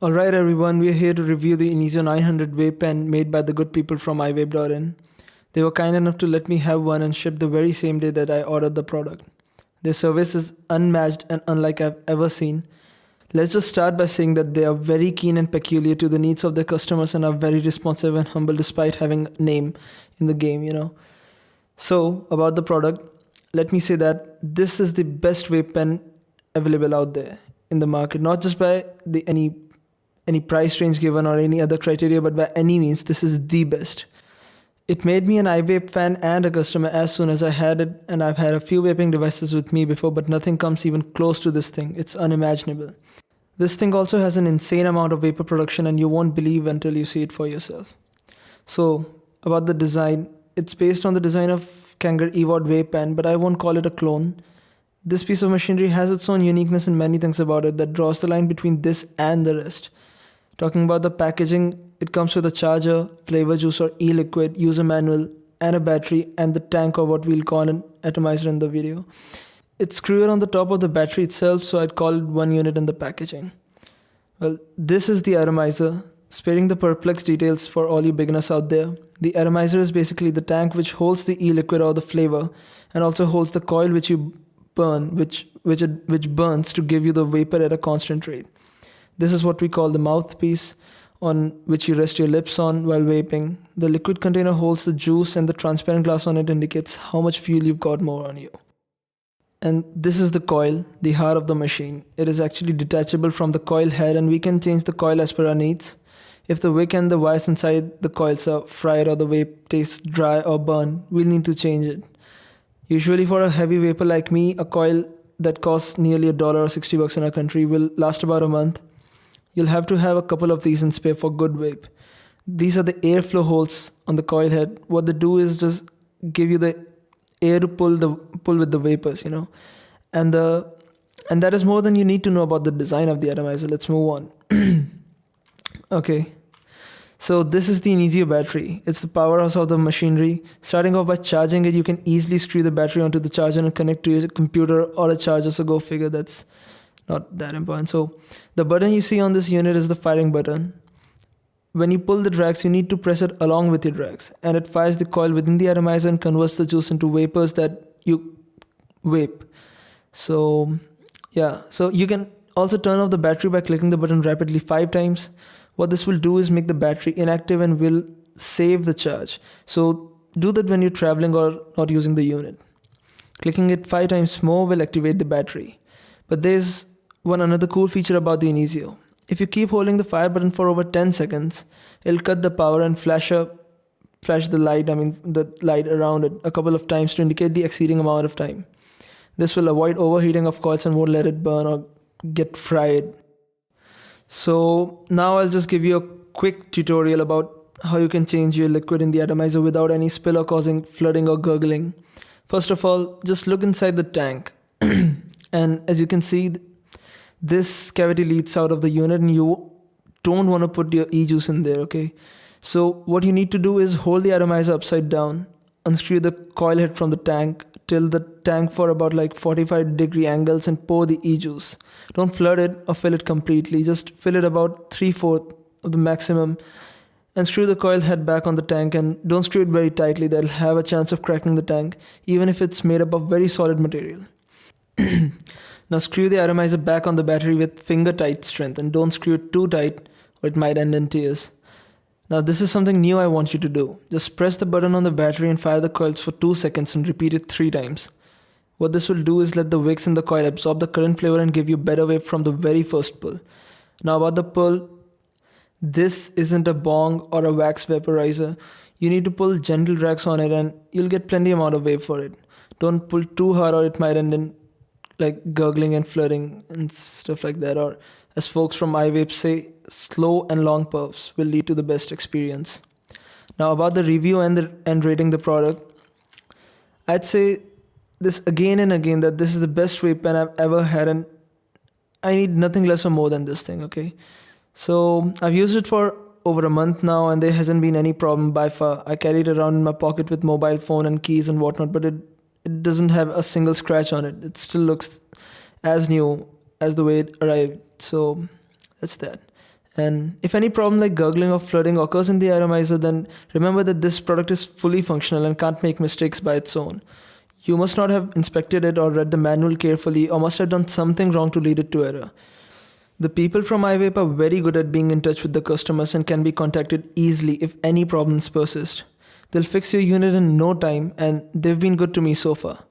Alright everyone, we are here to review the Inizio 900 vape pen made by the good people from ivape.in. They were kind enough to let me have one and ship the very same day that I ordered the product. Their service is unmatched and unlike I've ever seen. Let's just start by saying that they are very keen and peculiar to the needs of their customers and are very responsive and humble despite having a name in the game. So, about the product, let me say that this is the best vape pen available out there in the market, not just by any price range given or any other criteria, but by any means, this is the best. It made me an iVape fan and a customer as soon as I had it, and I've had a few vaping devices with me before, but nothing comes even close to this thing. It's unimaginable. This thing also has an insane amount of vapor production, and you won't believe until you see it for yourself. So, about the design, it's based on the design of Kangar Evod vape pen, but I won't call it a clone. This piece of machinery has its own uniqueness and many things about it that draws the line between this and the rest. Talking about the packaging, it comes with a charger, flavor juice or e-liquid, user manual, and a battery, and the tank or what we'll call an atomizer in the video. It's screwed on the top of the battery itself, so I'd call it one unit in the packaging. Well, this is the atomizer. Sparing the perplex details for all you beginners out there, the atomizer is basically the tank which holds the e-liquid or the flavor, and also holds the coil which you burn, which burns to give you the vapor at a constant rate. This is what we call the mouthpiece, on which you rest your lips on while vaping. The liquid container holds the juice, and the transparent glass on it indicates how much fuel you've got more on you. And this is the coil, the heart of the machine. It is actually detachable from the coil head, and we can change the coil as per our needs. If the wick and the wires inside the coils are fried or the vape tastes dry or burnt, we'll need to change it. Usually for a heavy vapor like me, a coil that costs nearly $1 or $60 in our country will last about a month. You'll have to have a couple of these in spare for good vape. These are the airflow holes on the coil head. What they do is just give you the air to pull with the vapors. And that is more than you need to know about the design of the atomizer. Let's move on. Okay. So this is the Inizio battery. It's the powerhouse of the machinery. Starting off by charging it, you can easily screw the battery onto the charger and connect to your computer or a charger, so go figure, that's not that important. So the button you see on this unit is the firing button. When you pull the drags, you need to press it along with your drags, and it fires the coil within the atomizer and converts the juice into vapors that you vape. So yeah, so you can also turn off the battery by clicking the button rapidly 5 times. What this will do is make the battery inactive and will save the charge. So do that when you're traveling or not using the unit. Clicking it 5 times more will activate the battery. But there's another cool feature about the Inizio. If you keep holding the fire button for over 10 seconds, it'll cut the power and flash the light around it a couple of times to indicate the exceeding amount of time. This will avoid overheating of coils and won't let it burn or get fried. So now I'll just give you a quick tutorial about how you can change your liquid in the atomizer without any spill or causing flooding or gurgling. First of all, just look inside the tank. And as you can see, this cavity leads out of the unit, and you don't want to put your e-juice in there, okay? So what you need to do is hold the atomizer upside down, unscrew the coil head from the tank, till the tank for about like 45-degree angles, and pour the e-juice. Don't flood it or fill it completely, just fill it about 3/4 of the maximum, and screw the coil head back on the tank, and don't screw it very tightly. That'll have a chance of cracking the tank, even if it's made up of very solid material. Now screw the atomizer back on the battery with finger tight strength, and don't screw it too tight or it might end in tears. Now this is something new I want you to do. Just press the button on the battery and fire the coils for 2 seconds and repeat it 3 times. What this will do is let the wicks in the coil absorb the current flavor and give you better vape from the very first pull. Now about the pull, this isn't a bong or a wax vaporizer. You need to pull gentle drags on it and you'll get plenty amount of vape for it. Don't pull too hard or it might end in like gurgling and flooding and stuff like that, or as folks from iVape say, slow and long puffs will lead to the best experience. Now about the review and rating the product, I'd say this again and again that this is the best vape pen I've ever had, and I need nothing less or more than this thing, okay? So I've used it for over a month now and there hasn't been any problem by far. I carry it around in my pocket with mobile phone and keys and whatnot, but it doesn't have a single scratch on it. It still looks as new as the way it arrived. So that's that. And if any problem like gurgling or flooding occurs in the atomizer, then remember that this product is fully functional and can't make mistakes by its own. You must not have inspected it or read the manual carefully, or must have done something wrong to lead it to error. The people from iVape are very good at being in touch with the customers and can be contacted easily if any problems persist. They'll fix your unit in no time, and they've been good to me so far.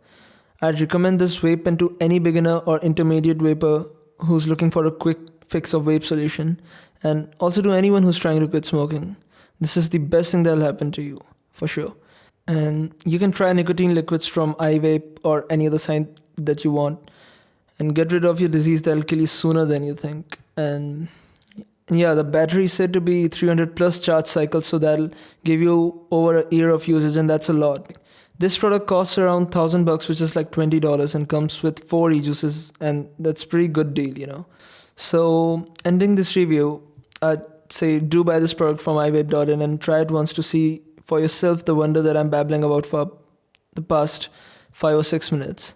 I'd recommend this vape pen to any beginner or intermediate vaper who's looking for a quick fix of vape solution, and also to anyone who's trying to quit smoking. This is the best thing that'll happen to you, for sure. And you can try nicotine liquids from iVape or any other sign that you want and get rid of your disease that'll kill you sooner than you think. And yeah, the battery is said to be 300 plus charge cycles, so that'll give you over a year of usage, and that's a lot. This product costs around $1,000, which is like $20, and comes with 4 e-juices, and that's pretty good deal. So ending this review, I'd say do buy this product from ivape.in and try it once to see for yourself the wonder that I'm babbling about for the past 5 or 6 minutes.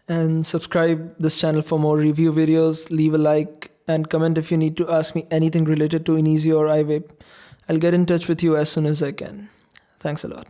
And subscribe this channel for more review videos, leave a like and comment if you need to ask me anything related to Inizio or iVape. I'll get in touch with you as soon as I can. Thanks a lot.